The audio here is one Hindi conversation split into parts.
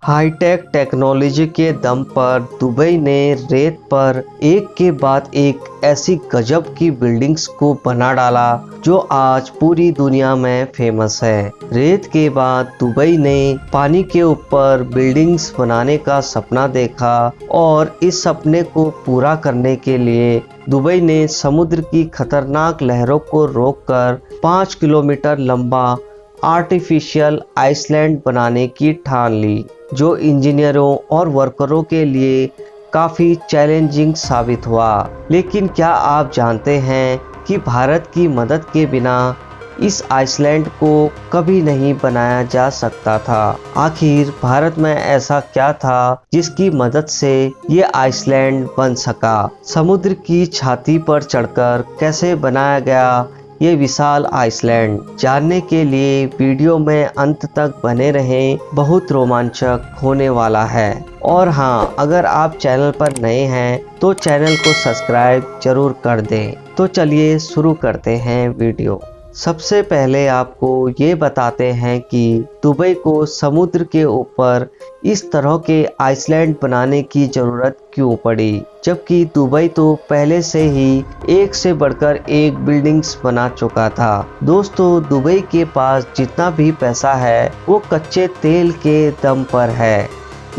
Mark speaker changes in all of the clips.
Speaker 1: हाईटेक टेक्नोलॉजी के दम पर दुबई ने रेत पर एक के बाद एक ऐसी गजब की बिल्डिंग्स को बना डाला जो आज पूरी दुनिया में फेमस है। रेत के बाद दुबई ने पानी के ऊपर बिल्डिंग्स बनाने का सपना देखा और इस सपने को पूरा करने के लिए दुबई ने समुद्र की खतरनाक लहरों को रोककर 5 किलोमीटर लंबा आर्टिफिशियल आइसलैंड बनाने की ठान ली, जो इंजीनियरों और वर्करों के लिए काफ़ी चैलेंजिंग साबित हुआ। लेकिन क्या आप जानते हैं कि भारत की मदद के बिना इस आइसलैंड को कभी नहीं बनाया जा सकता था। आखिर भारत में ऐसा क्या था जिसकी मदद से ये आइसलैंड बन सका? समुद्र की छाती पर चढ़कर कैसे बनाया गया ये विशाल आइसलैंड? जानने के लिए वीडियो में अंत तक बने रहें, बहुत रोमांचक होने वाला है। और हाँ, अगर आप चैनल पर नए हैं तो चैनल को सब्सक्राइब जरूर कर दें। तो चलिए शुरू करते हैं वीडियो। सबसे पहले आपको ये बताते हैं कि दुबई को समुद्र के ऊपर इस तरह के आइसलैंड बनाने की ज़रूरत क्यों पड़ी, जबकि दुबई तो पहले से ही एक से बढ़कर एक बिल्डिंग्स बना चुका था। दोस्तों, दुबई के पास जितना भी पैसा है वो कच्चे तेल के दम पर है,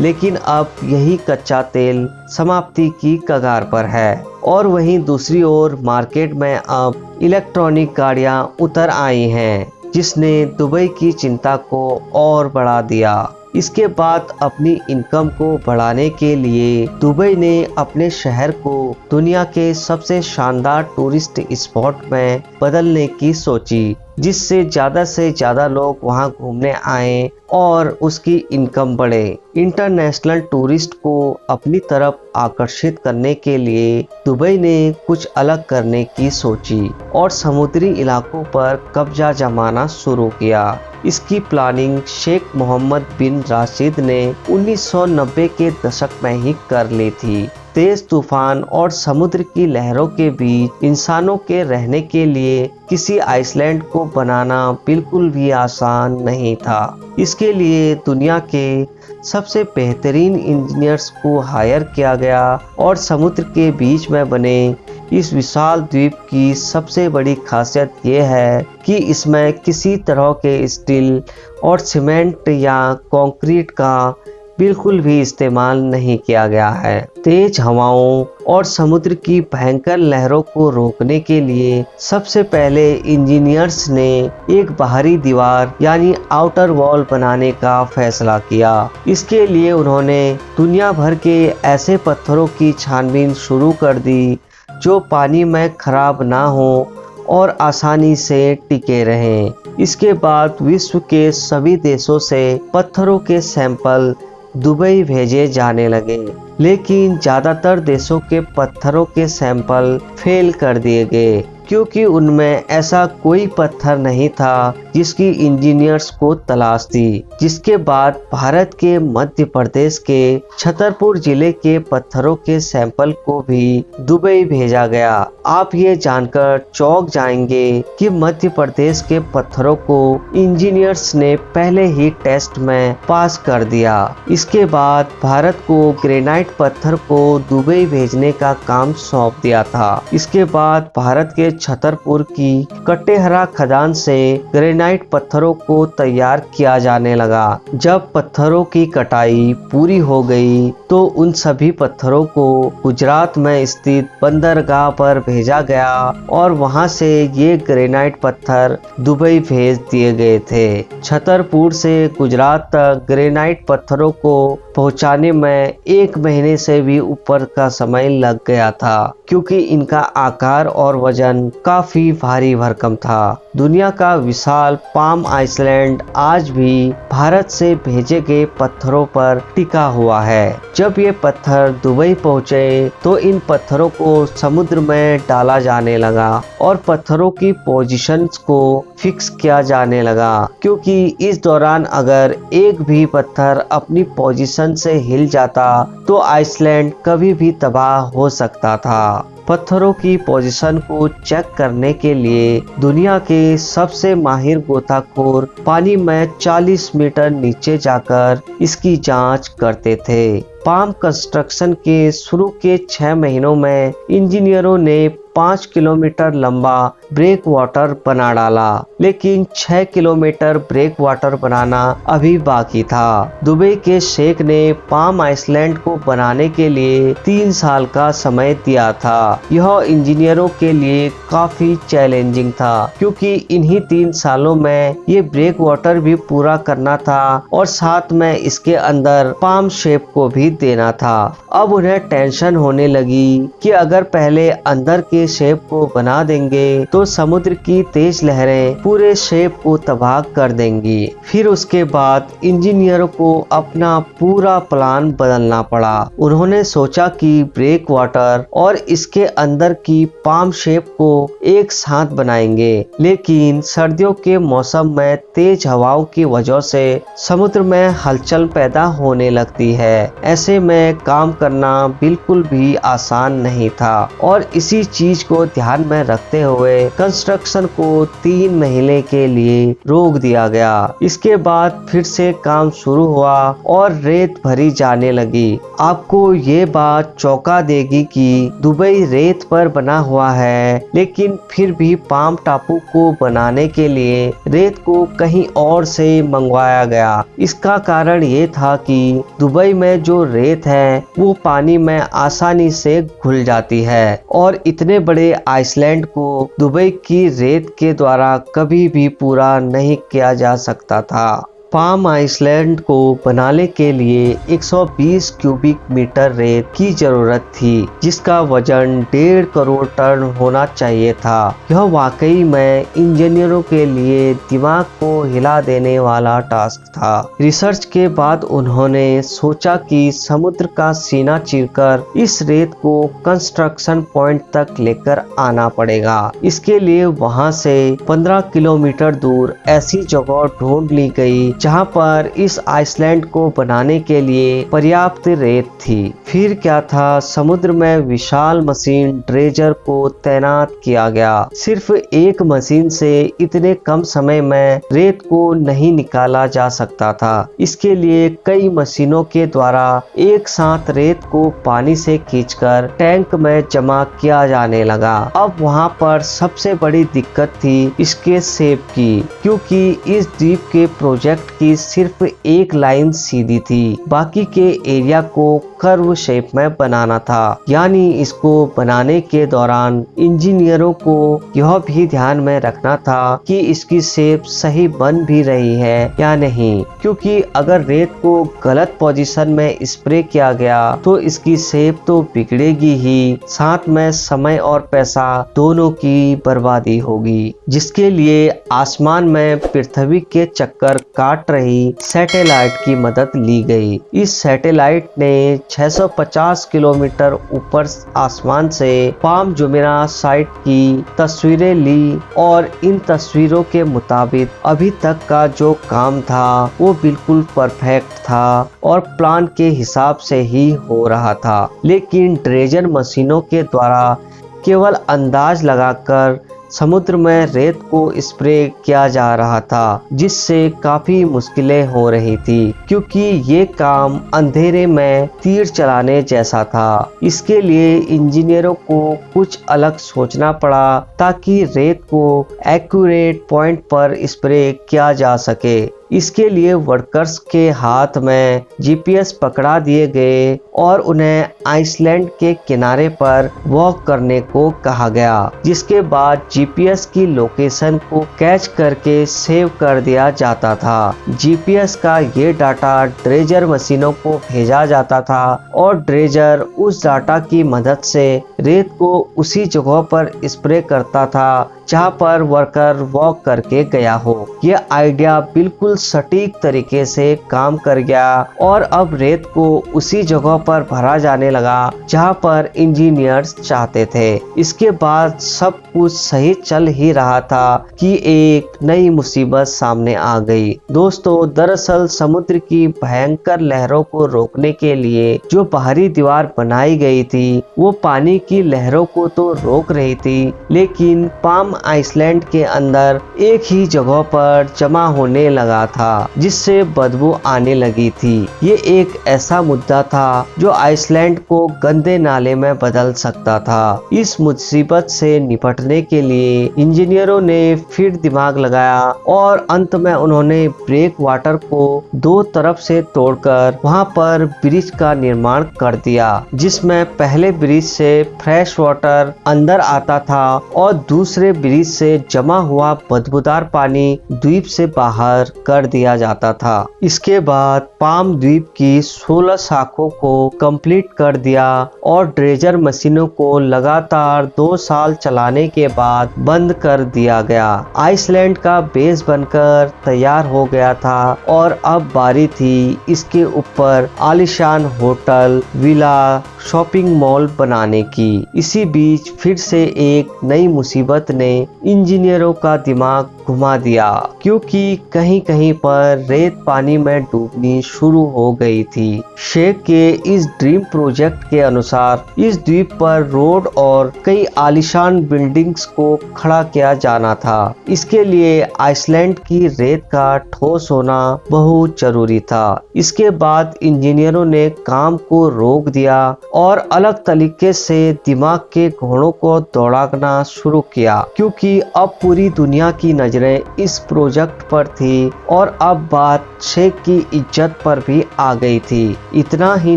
Speaker 1: लेकिन अब यही कच्चा तेल समाप्ति की कगार पर है। और वहीं दूसरी ओर मार्केट में अब इलेक्ट्रॉनिक गाड़ियां उतर आई हैं, जिसने दुबई की चिंता को और बढ़ा दिया। इसके बाद अपनी इनकम को बढ़ाने के लिए दुबई ने अपने शहर को दुनिया के सबसे शानदार टूरिस्ट स्पॉट में बदलने की सोची, जिससे ज़्यादा से ज़्यादा लोग वहां घूमने आए और उसकी इनकम बढ़े। इंटरनेशनल टूरिस्ट को अपनी तरफ आकर्षित करने के लिए दुबई ने कुछ अलग करने की सोची और समुद्री इलाकों पर कब्जा जमाना शुरू किया। इसकी प्लानिंग शेख मोहम्मद बिन राशिद ने 1990 के दशक में ही कर ली थी। तेज तूफान और समुद्र की लहरों के बीच इंसानों के रहने के लिए किसी आइसलैंड को बनाना बिल्कुल भी आसान नहीं था। इसके लिए दुनिया के सबसे बेहतरीन इंजीनियर्स को हायर किया गया और समुद्र के बीच में बने इस विशाल द्वीप की सबसे बड़ी खासियत यह है कि इसमें किसी तरह के स्टील और सीमेंट या कंक्रीट का बिल्कुल भी इस्तेमाल नहीं किया गया है। तेज हवाओं और समुद्र की भयंकर लहरों को रोकने के लिए सबसे पहले इंजीनियर्स ने एक बाहरी दीवार यानी आउटर वॉल बनाने का फैसला किया। इसके लिए उन्होंने दुनिया भर के ऐसे पत्थरों की छानबीन शुरू कर दी जो पानी में खराब ना हो और आसानी से टिके रहें। इसके बाद विश्व के सभी देशों से पत्थरों के सैंपल दुबई भेजे जाने लगे, लेकिन ज़्यादातर देशों के पत्थरों के सैंपल फेल कर दिए गए क्योंकि उनमें ऐसा कोई पत्थर नहीं था जिसकी इंजीनियर्स को तलाश थी। जिसके बाद भारत के मध्य प्रदेश के छतरपुर जिले के पत्थरों के सैंपल को भी दुबई भेजा गया। आप ये जानकर चौंक जाएंगे कि मध्य प्रदेश के पत्थरों को इंजीनियर्स ने पहले ही टेस्ट में पास कर दिया। इसके बाद भारत को ग्रेनाइट पत्थर को दुबई भेजने का काम सौंप दिया था। इसके बाद भारत के छतरपुर की कटेहरा खदान से ग्रेनाइट पत्थरों को तैयार किया जाने लगा। जब पत्थरों की कटाई पूरी हो गई तो उन सभी पत्थरों को गुजरात में स्थित बंदरगाह पर भेजा गया और वहां से ये ग्रेनाइट पत्थर दुबई भेज दिए गए थे। छतरपुर से गुजरात तक ग्रेनाइट पत्थरों को पहुंचाने में 1 महीने से भी ऊपर का समय लग गया था, क्योंकि इनका आकार और वजन काफी भारी भरकम था। दुनिया का विशाल पाम आइसलैंड आज भी भारत से भेजे गए पत्थरों पर टिका हुआ है। जब ये पत्थर दुबई पहुंचे तो इन पत्थरों को समुद्र में डाला जाने लगा और पत्थरों की पोजीशंस को फिक्स किया जाने लगा, क्योंकि इस दौरान अगर एक भी पत्थर अपनी पोजीशन से हिल जाता तो आइसलैंड कभी भी तबाह हो सकता था। पत्थरों की पोजीशन को चेक करने के लिए दुनिया के सबसे माहिर गोताखोर पानी में 40 मीटर नीचे जाकर इसकी जांच करते थे। पाम कंस्ट्रक्शन के शुरू के 6 महीनों में इंजीनियरों ने 5 किलोमीटर लंबा ब्रेक वाटर बना डाला, लेकिन 6 किलोमीटर ब्रेक वाटर बनाना अभी बाकी था। दुबई के शेख ने पाम आइसलैंड को बनाने के लिए 3 साल का समय दिया था। यह इंजीनियरों के लिए काफी चैलेंजिंग था, क्योंकि इन्हीं 3 सालों में ये ब्रेक वाटर भी पूरा करना था और साथ में इसके अंदर पाम शेप को भी देना था। अब उन्हें टेंशन होने लगी कि अगर पहले अंदर के शेप को बना देंगे तो समुद्र की तेज लहरें पूरे शेप को तबाह कर देंगी। फिर उसके बाद इंजीनियरों को अपना पूरा प्लान बदलना पड़ा। उन्होंने सोचा कि ब्रेक वाटर और इसके अंदर की पाम शेप को एक साथ बनाएंगे, लेकिन सर्दियों के मौसम में तेज हवाओं की वजह से समुद्र में हलचल पैदा होने लगती है। ऐसे में काम करना बिल्कुल भी आसान नहीं था और इसी चीज को ध्यान में रखते हुए कंस्ट्रक्शन को 3 महीने के लिए रोक दिया गया। इसके बाद फिर से काम शुरू हुआ और रेत भरी जाने लगी। आपको ये बात चौंका देगी कि दुबई रेत पर बना हुआ है, लेकिन फिर भी पाम टापू को बनाने के लिए रेत को कहीं और से मंगवाया गया। इसका कारण ये था कि दुबई में जो रेत है वो पानी में आसानी से घुल जाती है और इतने बड़े आइसलैंड को दुबई की रेत के द्वारा कभी भी पूरा नहीं किया जा सकता था। पाम आइसलैंड को बनाने के लिए 120 क्यूबिक मीटर रेत की जरूरत थी, जिसका वजन 1.5 करोड़ टन होना चाहिए था। यह वाकई में इंजीनियरों के लिए दिमाग को हिला देने वाला टास्क था। रिसर्च के बाद उन्होंने सोचा कि समुद्र का सीना चीरकर इस रेत को कंस्ट्रक्शन पॉइंट तक लेकर आना पड़ेगा। इसके लिए वहां से 15 किलोमीटर दूर ऐसी जगह ढूंढ ली गई जहां पर इस आइसलैंड को बनाने के लिए पर्याप्त रेत थी। फिर क्या था, समुद्र में विशाल मशीन ड्रेजर को तैनात किया गया। सिर्फ एक मशीन से इतने कम समय में रेत को नहीं निकाला जा सकता था। इसके लिए कई मशीनों के द्वारा एक साथ रेत को पानी से खींचकर टैंक में जमा किया जाने लगा। अब वहां पर सबसे बड़ी दिक्कत थी इसके शेप की, क्योंकि इस द्वीप के प्रोजेक्ट की सिर्फ एक लाइन सीधी थी, बाकी के एरिया को कर्व शेप में बनाना था। यानी इसको बनाने के दौरान इंजीनियरों को यह भी ध्यान में रखना था कि इसकी शेप सही बन भी रही है या नहीं, क्योंकि अगर रेत को गलत पोजीशन में स्प्रे किया गया तो इसकी शेप तो बिगड़ेगी ही, साथ में समय और पैसा दोनों की बर्बादी होगी। जिसके लिए आसमान में पृथ्वी के चक्कर काट रही सैटेलाइट की मदद ली गई। इस सैटेलाइट ने 650 किलोमीटर ऊपर आसमान से पाम जुमेराह साइट की तस्वीरें ली और इन तस्वीरों के मुताबिक अभी तक का जो काम था वो बिल्कुल परफेक्ट था और प्लान के हिसाब से ही हो रहा था। लेकिन ड्रेजर मशीनों के द्वारा केवल अंदाज लगाकर समुद्र में रेत को स्प्रे किया जा रहा था, जिससे काफी मुश्किलें हो रही थी, क्योंकि ये काम अंधेरे में तीर चलाने जैसा था। इसके लिए इंजीनियरों को कुछ अलग सोचना पड़ा ताकि रेत को एक्यूरेट पॉइंट पर स्प्रे किया जा सके। इसके लिए वर्कर्स के हाथ में जीपीएस पकड़ा दिए गए और उन्हें आइसलैंड के किनारे पर वॉक करने को कहा गया, जिसके बाद जीपीएस की लोकेशन को कैच करके सेव कर दिया जाता था। जीपीएस का ये डाटा ड्रेजर मशीनों को भेजा जाता था और ड्रेजर उस डाटा की मदद से रेत को उसी जगह पर स्प्रे करता था जहाँ पर वर्कर वॉक करके गया हो। ये आइडिया बिल्कुल सटीक तरीके से काम कर गया और अब रेत को उसी जगह पर भरा जाने लगा जहाँ पर इंजीनियर्स चाहते थे। इसके बाद सब कुछ सही चल ही रहा था कि एक नई मुसीबत सामने आ गई। दोस्तों, दरअसल समुद्र की भयंकर लहरों को रोकने के लिए जो बाहरी दीवार बनाई गई थी वो पानी की लहरों को तो रोक रही थी, लेकिन पाम आइसलैंड के अंदर एक ही जगह पर जमा होने लगा था जिससे बदबू आने लगी थी। ये एक ऐसा मुद्दा था जो आइसलैंड को गंदे नाले में बदल सकता था। इस मुसीबत से निपटने के लिए इंजीनियरों ने फिर दिमाग लगाया और अंत में उन्होंने ब्रेक वाटर को दो तरफ से तोड़कर वहां पर ब्रिज का निर्माण कर दिया, जिसमें पहले ब्रिज से फ्रेश वाटर अंदर आता था और दूसरे ब्रिज से जमा हुआ बदबूदार पानी द्वीप से बाहर कर दिया जाता था। इसके बाद पाम द्वीप की 16 शाखों को कंप्लीट कर दिया और ड्रेजर मशीनों को लगातार 2 साल चलाने के बाद बंद कर दिया गया। आइसलैंड का बेस बनकर तैयार हो गया था और अब बारी थी इसके ऊपर आलीशान होटल, विला, शॉपिंग मॉल बनाने की। इसी बीच फिर से एक नई मुसीबत ने इंजीनियरों का दिमाग घुमा दिया, क्योंकि कहीं कहीं पर रेत पानी में डूबनी शुरू हो गई थी। शेख के इस ड्रीम प्रोजेक्ट के अनुसार इस द्वीप पर रोड और कई आलीशान बिल्डिंग्स को खड़ा किया जाना था। इसके लिए आइसलैंड की रेत का ठोस होना बहुत जरूरी था। इसके बाद इंजीनियरों ने काम को रोक दिया और अलग तरीके से दिमाग के घोड़ों को दौड़ाना शुरू किया, क्योंकि अब पूरी दुनिया की नजरें इस प्रोजेक्ट पर थी और अब बात शेख की इज्जत पर भी आ गई थी। इतना ही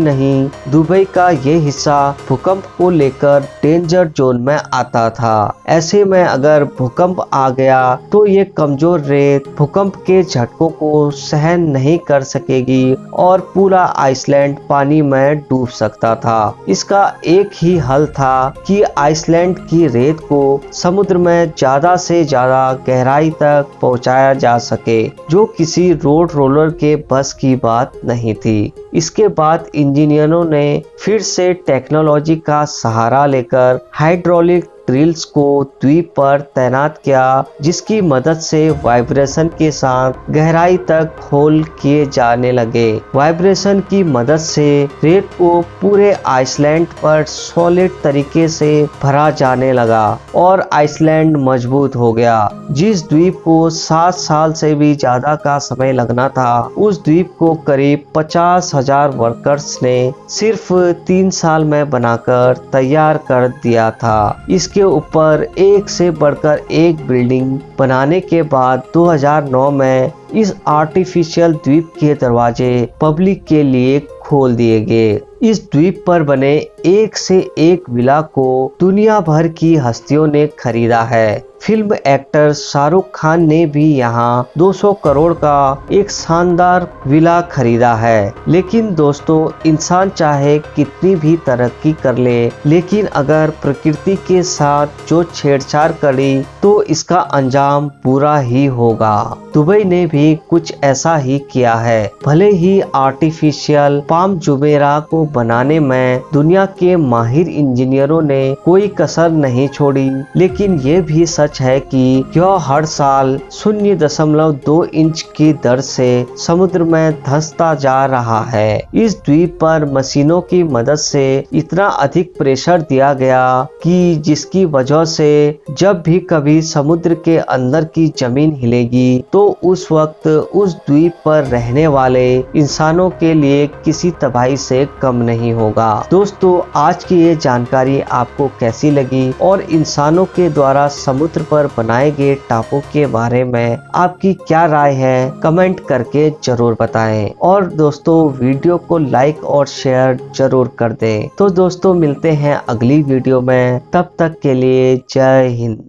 Speaker 1: नहीं, दुबई का ये हिस्सा भूकंप को लेकर डेंजर जोन में आता था। ऐसे में अगर भूकंप आ गया तो ये कमजोर रेत भूकंप के झटकों को सहन नहीं कर सकेगी और पूरा आइसलैंड पानी में डूब सकता था। इसका एक ही हल था कि आइसलैंड की रेत को समुद्र में ज्यादा से ज्यादा गहराई तक पहुंचाया जा सके, जो किसी रोड रोलर के बस की बात नहीं थी। इसके बाद इंजीनियरों ने फिर से टेक्नोलॉजी का सहारा लेकर हाइड्रोलिक ड्रिल्स को द्वीप पर तैनात किया, जिसकी मदद से वाइब्रेशन के साथ गहराई तक होल किए जाने लगे। वाइब्रेशन की मदद से रेत को पूरे आइसलैंड पर सॉलिड तरीके से भरा जाने लगा और आइसलैंड मजबूत हो गया। जिस द्वीप को 7 साल से भी ज्यादा का समय लगना था, उस द्वीप को करीब 50,000 वर्कर्स ने सिर्फ 3 साल में बनाकर तैयार कर दिया था। इसके ऊपर एक से बढ़कर एक बिल्डिंग बनाने के बाद 2009 में इस आर्टिफिशियल द्वीप के दरवाजे पब्लिक के लिए खोल दिए गए। इस द्वीप पर बने एक से एक विला को दुनिया भर की हस्तियों ने खरीदा है। फिल्म एक्टर शाहरुख खान ने भी यहाँ 200 करोड़ का एक शानदार विला खरीदा है। लेकिन दोस्तों, इंसान चाहे कितनी भी तरक्की कर ले, लेकिन अगर प्रकृति के साथ जो छेड़छाड़ करी तो इसका अंजाम बुरा ही होगा। दुबई ने भी कुछ ऐसा ही किया है। भले ही आर्टिफिशियल पाम जुमेरा को बनाने में दुनिया के माहिर इंजीनियरों ने कोई कसर नहीं छोड़ी, लेकिन ये भी सच है कि यह हर साल 0.2 इंच की दर से समुद्र में धंसता जा रहा है। इस द्वीप पर मशीनों की मदद से इतना अधिक प्रेशर दिया गया कि जिसकी वजह से जब भी कभी समुद्र के अंदर की जमीन हिलेगी तो उस वक्त उस द्वीप पर रहने वाले इंसानों के लिए किसी तबाही से कम नहीं होगा। दोस्तों, आज की ये जानकारी आपको कैसी लगी और इंसानों के द्वारा समुद्र पर बनाए गए टापू के बारे में आपकी क्या राय है, कमेंट करके जरूर बताएं। और दोस्तों, वीडियो को लाइक और शेयर जरूर कर दें। तो दोस्तों, मिलते हैं अगली वीडियो में, तब तक के लिए जय हिंद।